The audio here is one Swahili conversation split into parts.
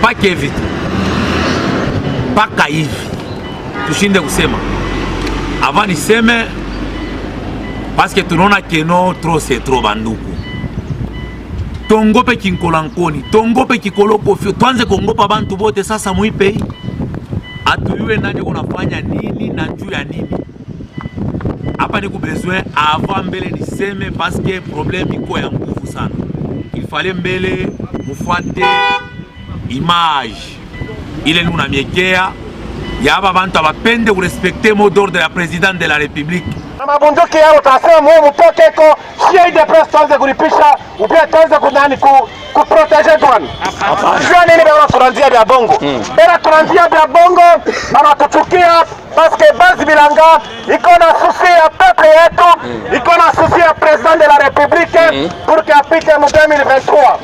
Paka hivi tu, paka hivi tushinde kusema avant niseme, parce que tunaona keno trop c'est trop banduku. Tongope kinkolankoni, tongope kikolokofio, tuanze kongopa bantu bote sasa muipe. Atuyue nani kunafanya nini na njuu ya nini. Hapa ni besoin avant mbele niseme parce que problème iko ya nguvu sana. Il fallait mbele mufuate image ile nuna miekea ya aba bantu abapende kurespecter mot d'ordre de la présidente de la République. Mabunduki yao utasema muhimu mutoke ko sio ide press tuanze kulipisha upia tuanze kunani kuproteger douane. Sio nini bwana tunaanzia vya bongo. Bora tunaanzia vya bongo bana tuchukia parce que base bilanga iko na souci ya peuple yetu, iko na souci ya président de la République pour que apite mu 2023.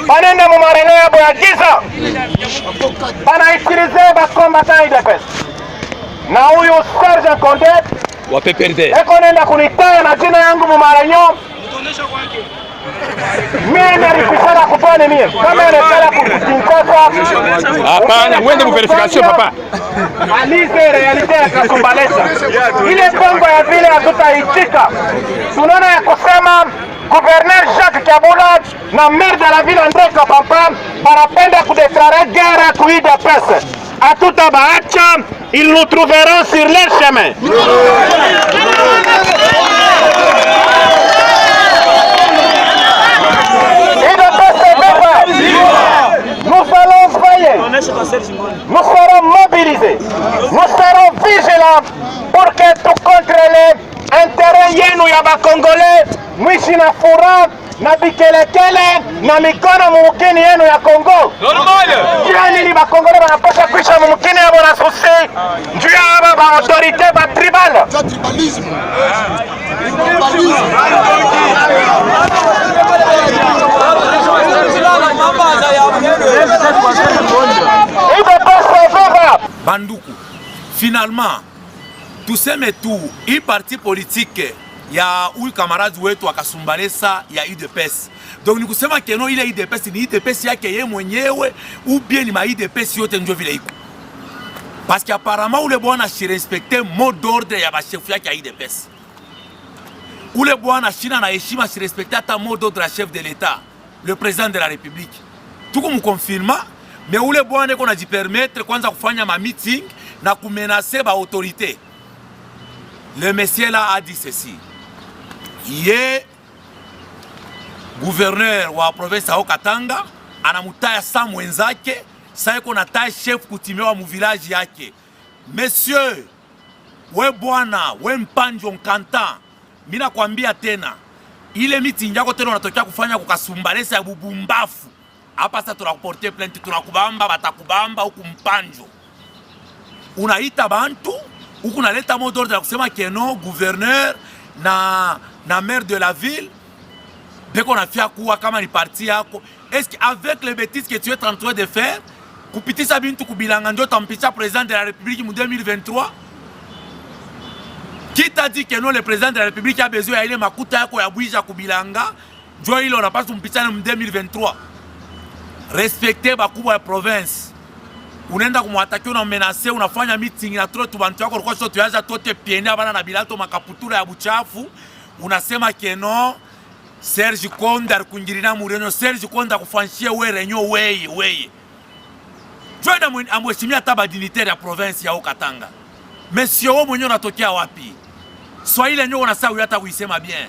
Banende mu marine yabo ya giza. Bana utiliser ba combattant IDPS. Na huyu Serge Konde wa PPRD eko nenda kunitaya na jina yangu mu maranyo. Mimi nalipishana kupone mie kama anataka kukinkosa. Hapana, mwende mu verification papa. Alize realite ya Kasumbalesa. Ile bongo ya vile hatutaitika. Tunaona ya kusema gouverneur Jacques Kabula na maire de la ville André Kapapa wanapenda kudeclarer guerre à UDPS. À tout abacha, ils nous trouveront sur leur chemin. Nous allons veiller, nous serons mobilisés, nous serons vigilants pour que tout contrôler intérêt yenu ya Congolais, mwishi na furaha na bikelekele na mikono mumukini yenu ya Kongo. Jua nini Bakongole banapasha kuisha mumukini yabo na susi njuu ya aba ba autorite ba tribal. Banduku, finalement, tuseme tu, hii parti politique ya huyu camarade wetu akasumbalesa ya UDPS. Donc ni kusema keno ile UDPS ni UDPS yake yeye mwenyewe ou bien ni ma UDPS yote ndio vile iko. Parce qu'apparemment ule bwana shi respecter mot d'ordre ya ba chef yake ya UDPS. Ule bwana shina na heshima shi respecter hata mot d'ordre ya chef de l'État, le président de la République. Tuko mkonfirma, mais ule bwana iko na jipermettre kwanza kufanya ma meeting na kumenacer ba autorité. Le monsieur là a dit ceci. Ye gouverneur wa province ya Katanga anamutaya sa mwenzake sa yuko na taye chef kutimewa mu village yake. Monsieur, we bwana, we mpanjo nkanta, mina kwambia tena, ile meeting yako tena unatokea kufanya kukasumbalesa ya bubumbafu. Hapa sasa tunakuporter plainte, tunakubamba, batakubamba huku mpanjo. Unaita bantu, huku naleta mot d'ordre ya kusema keno gouverneur na maire de la ville beko na fia kuwa kama ni parti yako. Est-ce qu'avec les bêtises que tu es en train de faire kupitisa bintu kubilanga ndio tampicha président de la République en 2023? Qui t'a dit que non, le président de la République a besoin ya ile makuta yako ya bwija kubilanga ndio ile unapaswa kumpicha en 2023? Respectez bakubwa ya province. Unaenda kumwataki una menacer, unafanya meeting na trotu bantu yako kwa sababu tuyaza tote pienda bana na bilato makaputura ya buchafu. Unasema keno Serge Konda kunjirina mureno, Serge Konda kufanshia we renyo weye. Joina amweshimia taba dignitaire ya province ya Katanga. Monsieur wo mwenye unatokea wapi? Swahili nyo unasa uyata kuisema bien.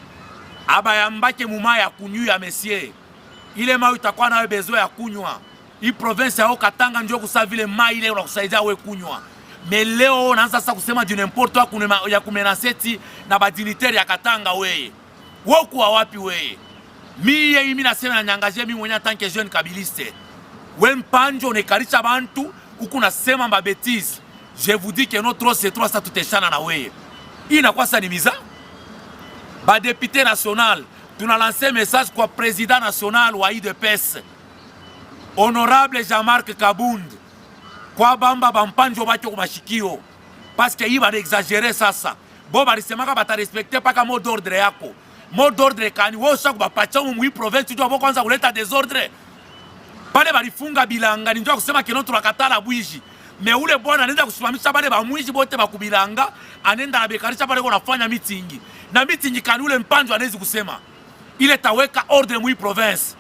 Aba yambake muma ya kunywa ya monsieur. Ile mawe itakuwa nawe besoin ya kunywa. Hii province ya Katanga ndio kusa vile mai ile unakusaidia wewe kunywa. Mais leo unaanza sasa kusema du n'importe quoi ya kumenaseti na ba dignitaire ya Katanga wewe. Wewe kwa wapi wewe? Mimi nasema na nyangaje mimi mwenyewe tant que jeune kabiliste. Wewe mpanjo unekarisha bantu huku nasema ma bêtise. Je vous dis que notre c'est trop ça tuteshana na wewe. Hii inakuwa sasa ni miza. Ba député national, tuna lancer message kwa président national wa UDPS. Honorable Jean-Marc Kabund, kwa bamba bampanjo baki kwa mashikio. Parce que hii ba exagérer sasa. Bo ba risemaka bata respecter paka mot d'ordre yako. mot d'ordre kani wewe usha kubapacha mu province tu hapo kwanza kuleta desordre. Pale balifunga bilanga ni njoo kusema kino tunakatala bwiji. Me ule bwana anaenda kusimamisha pale ba mwizi bote bakubilanga, anaenda anabekarisha pale kunafanya meeting. Na meeting kani ule mpanjo anaweza kusema ile taweka ordre mu province.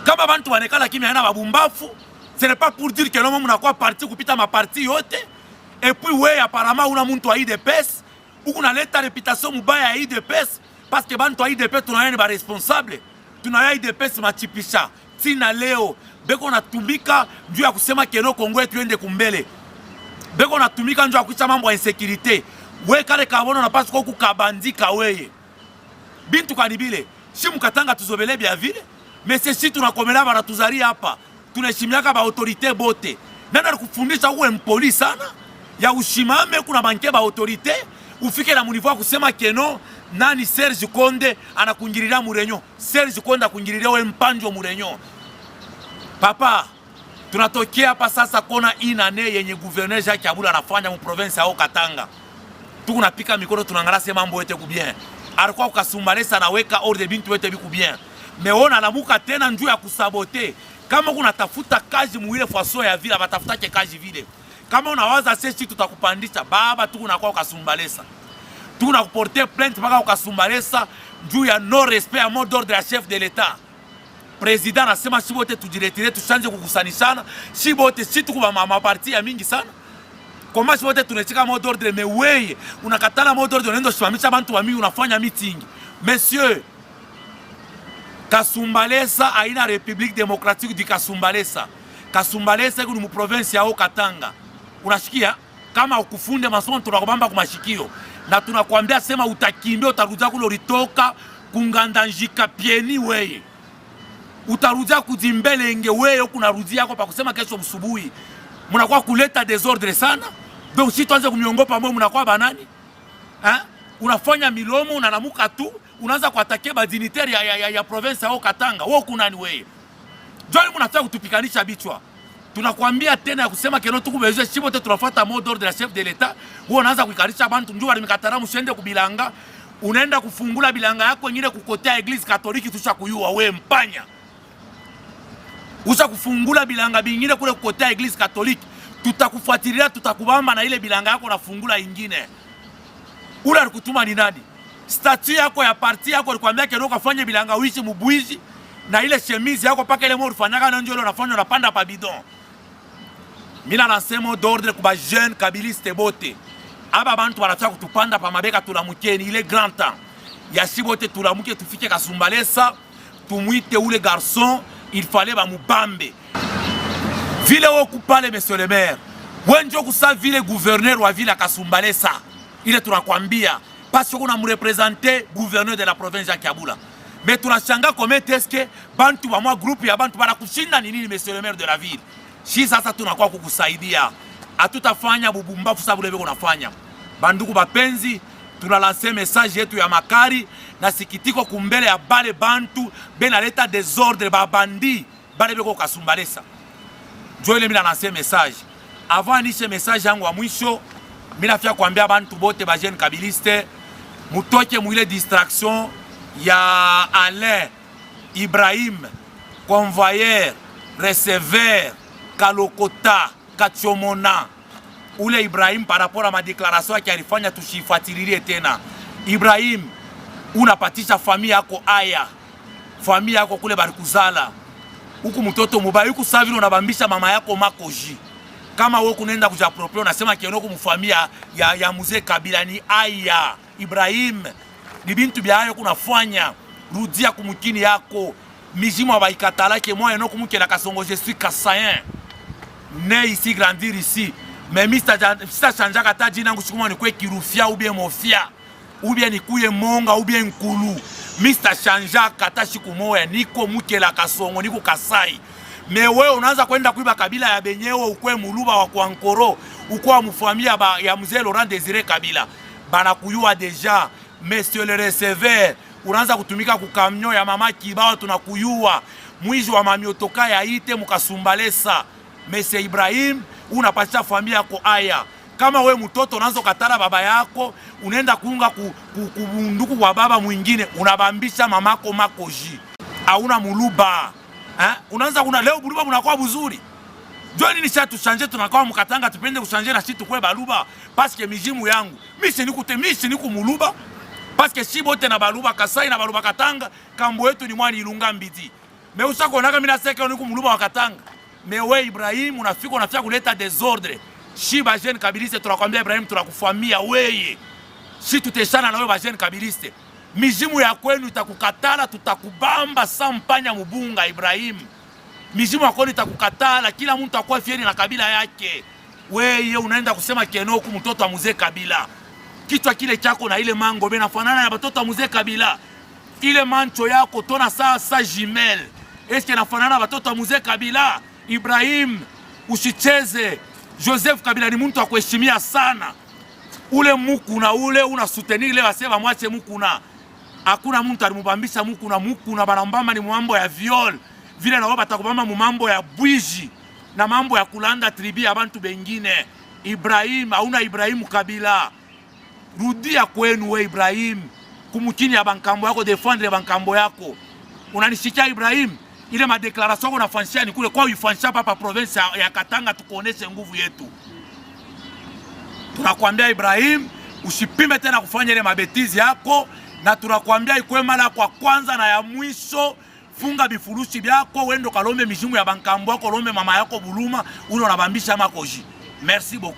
Kama bantu wanekala kimya yana babumbafu, ce n'est pas pour dire que l'homme mnakuwa parti kupita ma parti yote. Et puis ouais apparemment una muntu wa IDPS, ukunaleta réputation mubaya ya IDPS parce que bantu wa IDPS tunayani ba responsable. Tunaya IDPS machipisha. Tina leo beko natumika njuu ya kusema keno Kongo yetu ende kumbele. Beko natumika njuu ya kuisha mambo ya insécurité. We kale kabono napaswa kwa kukabandika weye. Bintu kanibile, si mukatanga tuzobele bia vile, mais c'est si tunakomela bana tuzari hapa. Tunaheshimiaka ba autorité bote. Nenda kufundisha uwe mpoli sana ya ushimame kuna banke ba autorité ufike na munivu kusema keno nani Serge Konde anakunjirira Murenyo. Serge Konde akunjirira we mpanjo Murenyo. Papa, tunatokea hapa sasa kona inane yenye gouverneur Jacques Kabula anafanya mu province ya Katanga. Tukunapika mikono tunangala sema mambo yote kubien. Alikuwa ukasumbalesa na weka ordre bintu yote biku bien. Meona anamuka tena njuu ya kusabote. Kama kuna tafuta kazi muile faso ya vile batafutake kazi vile. Kama unawaza sisi tutakupandisha baba tukunakuwa ukasumbalesa. Tukunakuporter plainte mpaka ukasumbalesa njuu ya no respect à mot d'ordre ya chef de l'État. Président anasema si bote tujiretire tushanje kukusanishana, si bote si tukuba maparti ya mingi sana. Koma si bote tunachika mot d'ordre mais weye unakatala mot d'ordre unaenda shimamisha bantu wa mingi unafanya meeting. Messieurs, Kasumbalesa aina République démocratique du Kasumbalesa. Kasumbalesa iko mu province ya Katanga. Unashikia kama ukufunde masomo tunakubamba kumashikio na tunakwambia sema utakimbia utarudia kule ulitoka kungandanjika pieni weye. Utarudia kujimbele nge weye kunarudia yako pa kusema kesho msubuhi. Mnakuwa kuleta desordre sana. Donc si tuanze kumiongopa mbona mnakuwa banani? Unafanya milomo unanamuka tu. Unaanza kuatakia ba dignitaire ya province ya Katanga. Wewe kunani wewe? Joni mnataka kutupikanisha bichwa. Tunakwambia tena ya kusema keno tukubeze shibote tunafuata mot d'ordre la chef de l'État. Wewe unaanza kuikarisha bantu njoo walimkatara mshende kubilanga. Unaenda kufungula bilanga yako nyingine kukotea Eglise Katoliki tusha kuyua wewe mpanya. Usha kufungula bilanga bingine kule kukotea Eglise Katoliki. Tutakufuatilia tutakubamba na ile bilanga yako nafungula ingine. Ule alikutuma ni nani? Statut yako ya parti yako alikwambia kero kafanye bilanga wishi mubuizi na ile chemise yako paka ile mori fanyaka na njoo unafanya unapanda pa bidon. Mina nasema d'ordre kwa jeune kabiliste bote. Aba bantu wanataka kutupanda pa mabeka tulamukeni ile grand temps. Ya shibote tulamuke tufike Kasumbalesa, tumuite ule garçon, il fallait ba mubambe. Vile woku pale monsieur le maire. Wenjo kusa vile gouverneur wa vile Kasumbalesa. Ile tunakwambia parce qu'on a représenté gouverneur de la province ya Kabula. Mais tunashanga comment est-ce que bantu wa mwa groupe ya bantu bana kushinda nini monsieur le maire de la ville. Si sasa tunakuwa kukusaidia. Hatutafanya bubumbafu sababu leo unafanya. Banduku bapenzi, tunalancer message yetu ya makari na sikitiko kumbele ya bale bantu benaleta désordre ba bandi bale beko Kasumbalesa. Joel mimi lancer message. Avant nishe message yangu wa mwisho, mimi nafia kuambia bantu bote ba jeune kabiliste mutoke mwile distraction ya Alain Ibrahim convoyeur receveur Kalokota Kachomona. Ule Ibrahim par rapport à ma déclaration yake alifanya tushifuatilie tena. Ibrahim unapatisha familia yako aya. Familia yako kule barikuzala. Huku mtoto mubaya huku savile unabambisha mama yako makoji. Kama wewe kunaenda kujapropria unasema kienoko mfamilia ya mzee Kabila ni aya. Ibrahim ni bintu byayo kunafanya rudia kumukini yako mizimu abaikatala ke moi enoko mukela Kasongo je suis Kassayen. Né ici grandir ici. Mais mista chanja kata jina ngushukuma ni kwe kirufia ou bien mofia ou bien nikuye monga ou bien nkulu. Mista chanja kata shikumoya niko mukela Kasongo niko Kasai. Mais wewe unaanza kwenda kuiba kabila ya benyewe ukwe muluba wa kwankoro ukwa mfamilia ya mzee Laurent Désiré Kabila. Bana kuyua deja monsieur le receveur unaanza kutumika kukamnyo ya mama kibao tunakuyua mwizi wa mamiotoka ya ite mukasumbalesa. Monsieur Ibrahim unapacha familia yako aya Kama we mtoto unaanza katala baba yako, unaenda kuunga kunduku kwa baba mwingine, unabambisha mamako makoji. Hauna muluba. Unaanza kuna leo buluba unakuwa buzuri. Joni ni sha tushanje tunakuwa mkatanga tupende kushanje na sisi tukwe baluba parce que mijimu yangu. Misi ni kumuluba parce que si bote na baluba Kasai na baluba Katanga, kambo yetu ni mwani Ilunga Mbiti. Me usako naka mina seka ni kumuluba wa Katanga. Me we Ibrahim unafika kuleta desordre. Si ba jeune kabiliste tunakwambia Ibrahim tunakufamia weye. Si tuteshana na wewe ba jeune kabiliste. Mijimu ya kwenu itakukatala, tutakubamba sampanya mubunga Ibrahim. Mijimu ya kwenu itakukatala, kila mtu akuwa fieri na kabila yake. Weye unaenda kusema Kenoku mtoto wa mzee Kabila. Kichwa kile chako na ile mango bena fanana na batoto wa mzee Kabila. Ile mancho yako tona sa jimel. Eske nafanana na batoto wa mzee Kabila? Ibrahim usicheze. Joseph Kabila ni mtu wa kuheshimia sana. Ule mukuna ule una soutenir ile wasema mwache mukuna. Hakuna mtu alimubambisha mukuna banambamba ni mambo ya viol. Vile na wao batakubamba mambo ya bwiji na mambo ya kulanda tribi ya bantu bengine. Ibrahim, hauna Ibrahim Kabila. Rudia kwenu we Ibrahim. Kumukini ya bankambo yako, defendre bankambo yako. Unanishikia Ibrahim? Ile madeklarasyon yako unafanisha ni kule kwa uifanisha papa province ya Katanga tukuoneshe nguvu yetu. Tunakwambia Ibrahim, usipime tena kufanya ile mabetizi yako, na tunakwambia ikuwe mara kwa kwanza na ya mwisho. Funga bifurushi byako, wendo kalombe mijimu ya bankambo yako, lombe mama yako buluma, uno nabambisha makoji. Merci beaucoup.